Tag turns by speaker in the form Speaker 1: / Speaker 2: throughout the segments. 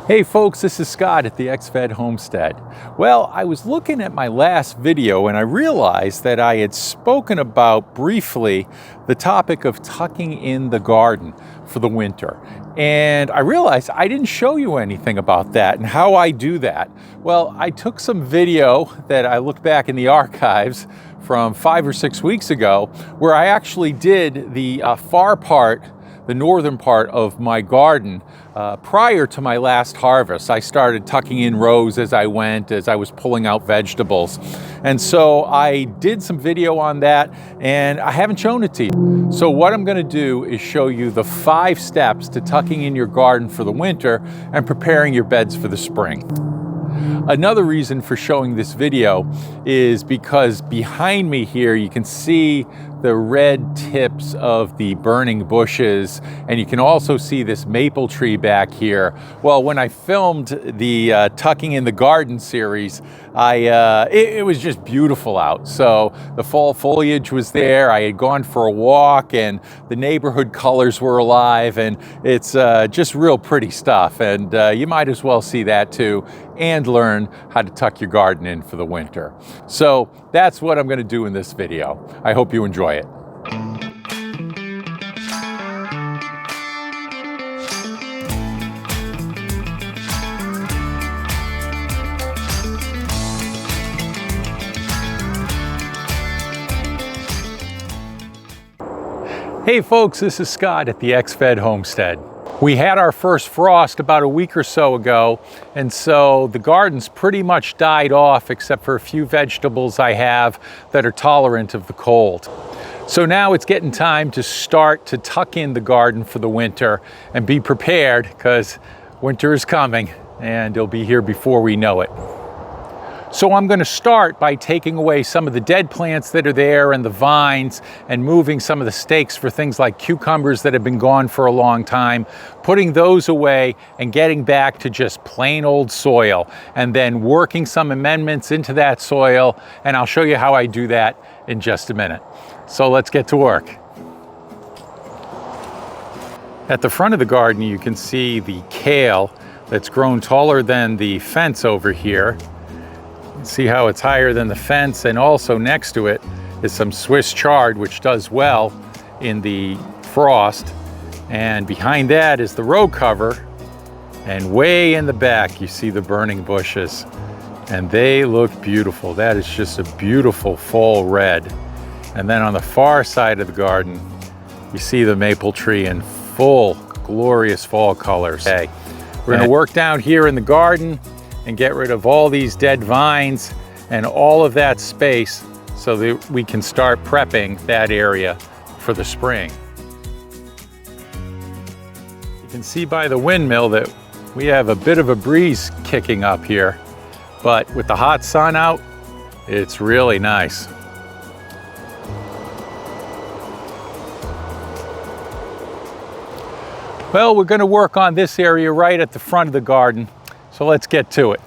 Speaker 1: Hey folks, this is Scott at the XFed Homestead. Well, I was looking at my last video and I realized that I had spoken about briefly the topic of tucking in the garden for the winter. And I realized I didn't show you anything about that and how I do that. Well, I took some video that I looked back in the archives from 5 or 6 weeks ago where I actually did the far part, the northern part of my garden prior to my last harvest. I started tucking in rows as I went, as I was pulling out vegetables. And so I did some video on that and I haven't shown it to you. So what I'm going to do is show you the 5 steps to tucking in your garden for the winter and preparing your beds for the spring. Another reason for showing this video is because behind me here you can see the red tips of the burning bushes, and you can also see this maple tree back here. Well, when I filmed the Tucking in the Garden series, it was just beautiful out. So the fall foliage was there. I had gone for a walk and the neighborhood colors were alive, and it's just real pretty stuff. And you might as well see that too and learn how to tuck your garden in for the winter. So that's what I'm going to do in this video. I hope you enjoy it. Hey folks, this is Scott at the XFed Homestead. We had our first frost about a week or so ago, and so the garden's pretty much died off except for a few vegetables I have that are tolerant of the cold. So now it's getting time to start to tuck in the garden for the winter and be prepared, because winter is coming and it'll be here before we know it. So I'm going to start by taking away some of the dead plants that are there and the vines, and moving some of the stakes for things like cucumbers that have been gone for a long time, putting those away and getting back to just plain old soil, and then working some amendments into that soil, and I'll show you how I do that in just a minute. So let's get to work. At the front of the garden you can see the kale that's grown taller than the fence over here. See how it's higher than the fence, and also next to it is some Swiss chard, which does well in the frost. And behind that is the row cover, and way in the back you see the burning bushes, and they look beautiful. That is just a beautiful fall red. And then on the far side of the garden you see the maple tree in full glorious fall colors. Okay, we're going to work down here in the garden and get rid of all these dead vines and all of that space so that we can start prepping that area for the spring. You can see by the windmill that we have a bit of a breeze kicking up here, but with the hot sun out, it's really nice. Well, we're going to work on this area right at the front of the garden. So let's get to it.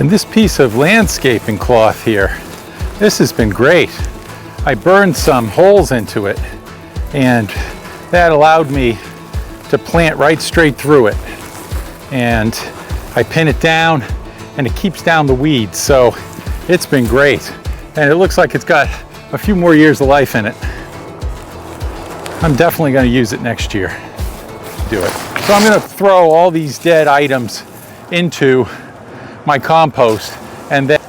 Speaker 1: And this piece of landscaping cloth here, this has been great. I burned some holes into it and that allowed me to plant right straight through it. And I pin it down and it keeps down the weeds, so it's been great. And it looks like it's got a few more years of life in it. I'm definitely going to use it next year. Do it. So I'm going to throw all these dead items into my compost, and then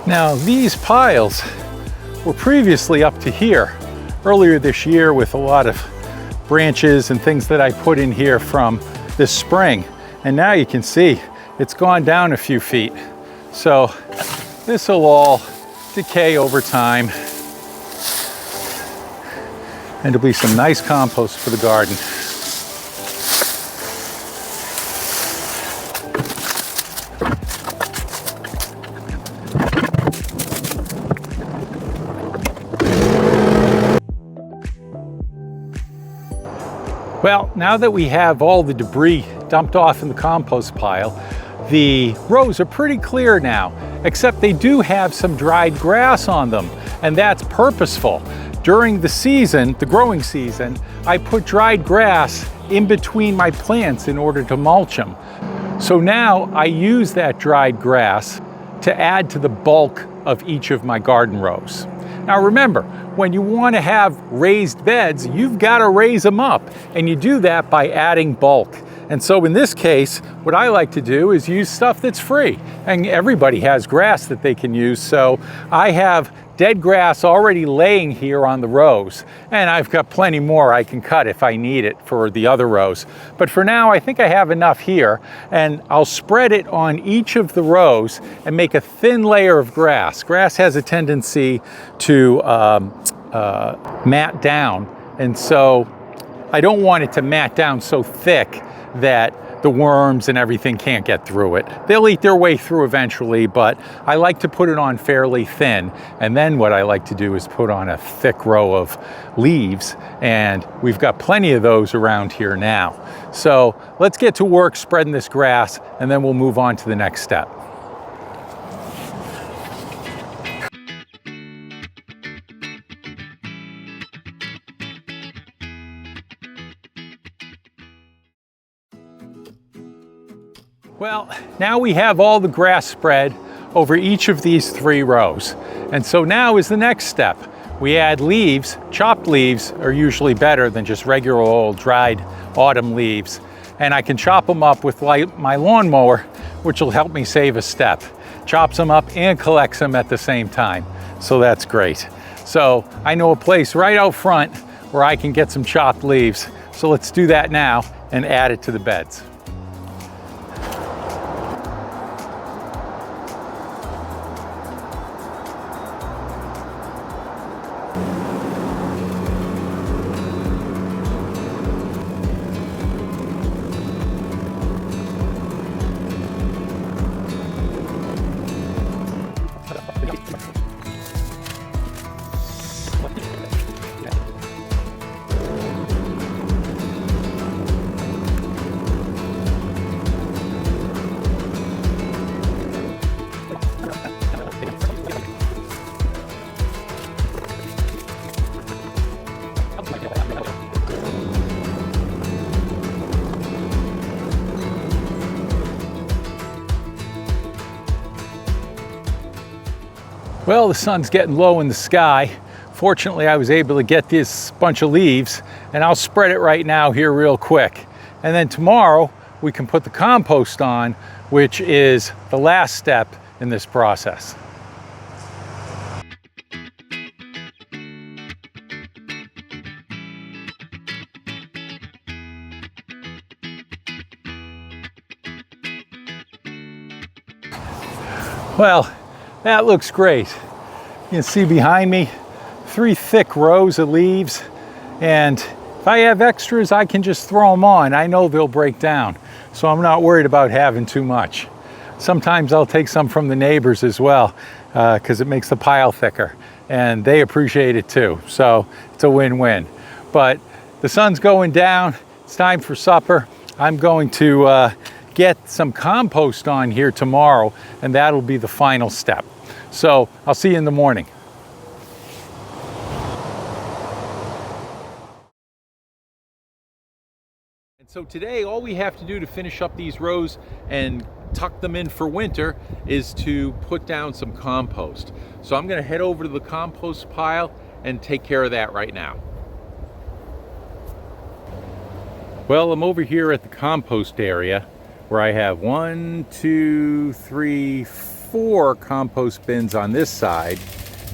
Speaker 1: now these piles were previously up to here earlier this year with a lot of branches and things that I put in here from this spring. And now you can see it's gone down a few feet. So this will all decay over time. And it'll be some nice compost for the garden. Well, now that we have all the debris dumped off in the compost pile, the rows are pretty clear now, except they do have some dried grass on them, and that's purposeful. During the season, the growing season, I put dried grass in between my plants in order to mulch them. So now I use that dried grass to add to the bulk of each of my garden rows. Now remember, when you want to have raised beds, you've got to raise them up, and you do that by adding bulk. And so in this case, what I like to do is use stuff that's free, and everybody has grass that they can use. So I have dead grass already laying here on the rows, and I've got plenty more I can cut if I need it for the other rows. But for now, I think I have enough here, and I'll spread it on each of the rows and make a thin layer of grass. Grass has a tendency to mat down, and so I don't want it to mat down so thick that the worms and everything can't get through it. They'll eat their way through eventually, but I like to put it on fairly thin. And then what I like to do is put on a thick row of leaves, and we've got plenty of those around here now. So let's get to work spreading this grass, and then we'll move on to the next step. Well, now we have all the grass spread over each of these 3 rows. And so now is the next step. We add leaves. Chopped leaves are usually better than just regular old dried autumn leaves. And I can chop them up with my lawnmower, which will help me save a step. Chops them up and collects them at the same time. So that's great. So I know a place right out front where I can get some chopped leaves. So let's do that now and add it to the beds. Well, the sun's getting low in the sky. Fortunately, I was able to get this bunch of leaves, and I'll spread it right now here real quick. And then tomorrow, we can put the compost on, which is the last step in this process. Well, that looks great. You can see behind me 3 thick rows of leaves, and if I have extras, I can just throw them on. I know they'll break down, so I'm not worried about having too much. Sometimes I'll take some from the neighbors as well, because it makes the pile thicker. and they appreciate it too. So it's a win-win. But the sun's going down. It's time for supper. I'm going to get some compost on here tomorrow, and that'll be the final step. So I'll see you in the morning. And so today, all we have to do to finish up these rows and tuck them in for winter is to put down some compost. So I'm going to head over to the compost pile and take care of that right now. Well, I'm over here at the compost area where I have 1, 2, 3, 4 compost bins on this side,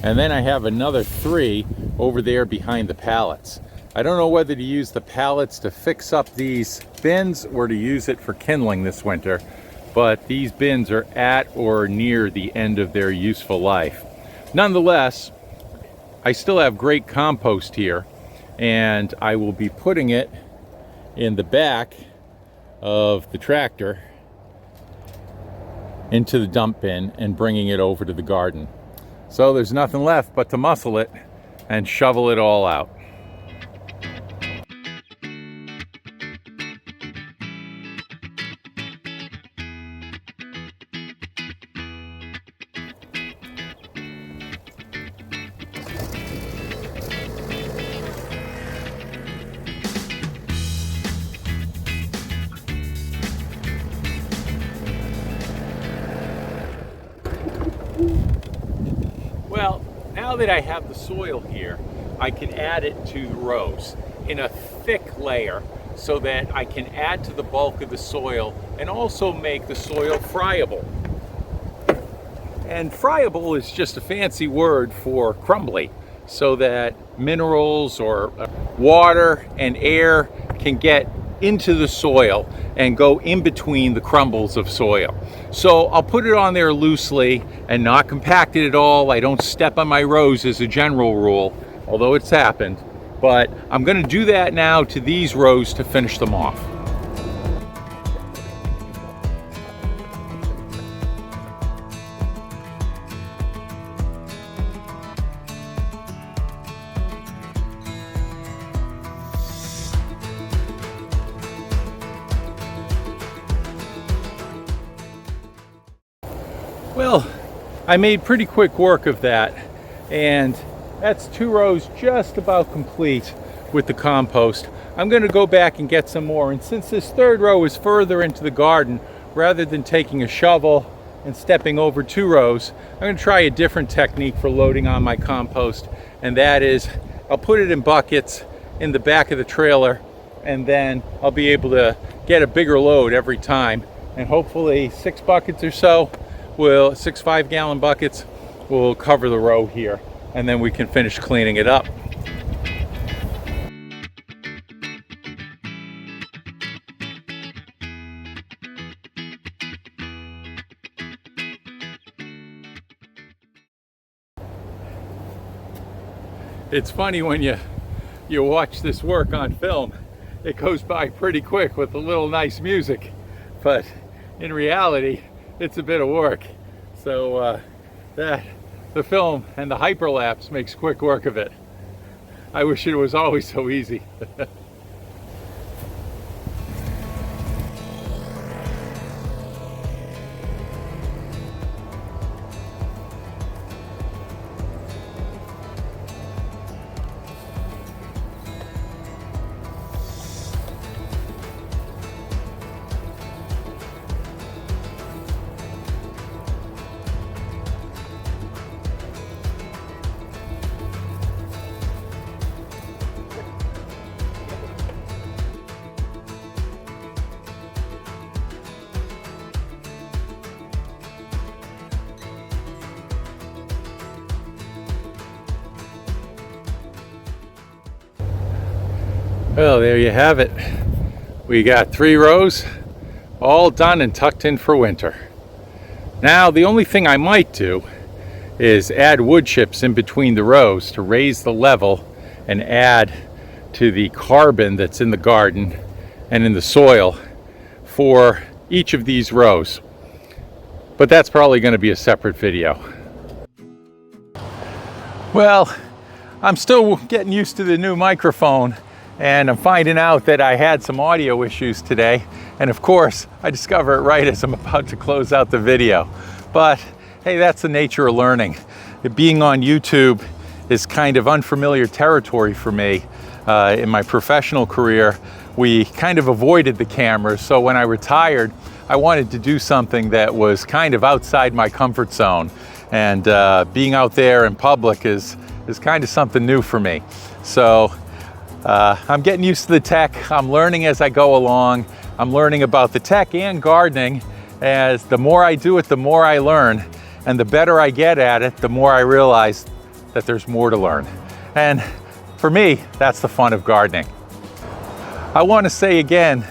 Speaker 1: and then I have another 3 over there behind the pallets. I don't know whether to use the pallets to fix up these bins or to use it for kindling this winter, but these bins are at or near the end of their useful life. Nonetheless, I still have great compost here, and I will be putting it in the back of the tractor into the dump bin and bringing it over to the garden. So there's nothing left but to muscle it and shovel it all out. Well, now that I have the soil here, I can add it to the rows in a thick layer so that I can add to the bulk of the soil and also make the soil friable. And friable is just a fancy word for crumbly, so that minerals or water and air can get into the soil and go in between the crumbles of soil. So I'll put it on there loosely and not compacted at all. I don't step on my rows as a general rule, although it's happened. But I'm going to do that now to these rows to finish them off. Well, I made pretty quick work of that, and that's 2 rows just about complete with the compost. I'm going to go back and get some more, and since this 3rd row is further into the garden, rather than taking a shovel and stepping over 2 rows, I'm going to try a different technique for loading on my compost, and that is I'll put it in buckets in the back of the trailer, and then I'll be able to get a bigger load every time, and hopefully 6 buckets or so 6 5-gallon buckets will cover the row here, and then we can finish cleaning it up. It's funny when you watch this work on film, it goes by pretty quick with a little nice music, but in reality it's a bit of work. So the film and the hyperlapse makes quick work of it. I wish it was always so easy. Well, there you have it. We got 3 rows all done and tucked in for winter. Now, the only thing I might do is add wood chips in between the rows to raise the level and add to the carbon that's in the garden and in the soil for each of these rows. But that's probably going to be a separate video. Well, I'm still getting used to the new microphone, and I'm finding out that I had some audio issues today. And of course, I discover it right as I'm about to close out the video. But hey, that's the nature of learning. Being on YouTube is kind of unfamiliar territory for me. In my professional career, we kind of avoided the cameras. So when I retired, I wanted to do something that was kind of outside my comfort zone. And being out there in public is kind of something new for me. So I'm getting used to the tech. I'm learning as I go along. I'm learning about the tech and gardening. As the more I do it, the more I learn. And the better I get at it, the more I realize that there's more to learn. And for me, that's the fun of gardening. I want to say again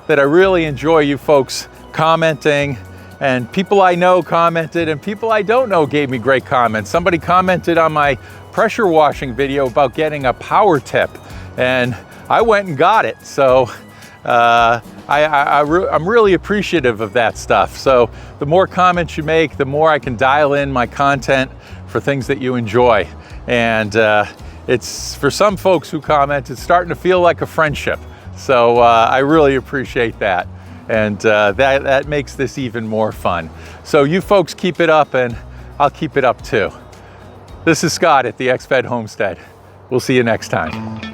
Speaker 1: that I really enjoy you folks commenting, and people I know commented, and people I don't know gave me great comments. Somebody commented on my pressure washing video about getting a power tip, and I went and got it. So I'm really appreciative of that stuff. So the more comments you make, the more I can dial in my content for things that you enjoy. And it's, for some folks who comment, it's starting to feel like a friendship. So I really appreciate that. And that makes this even more fun. So you folks keep it up, and I'll keep it up too. This is Scott at the XFed Homestead. We'll see you next time.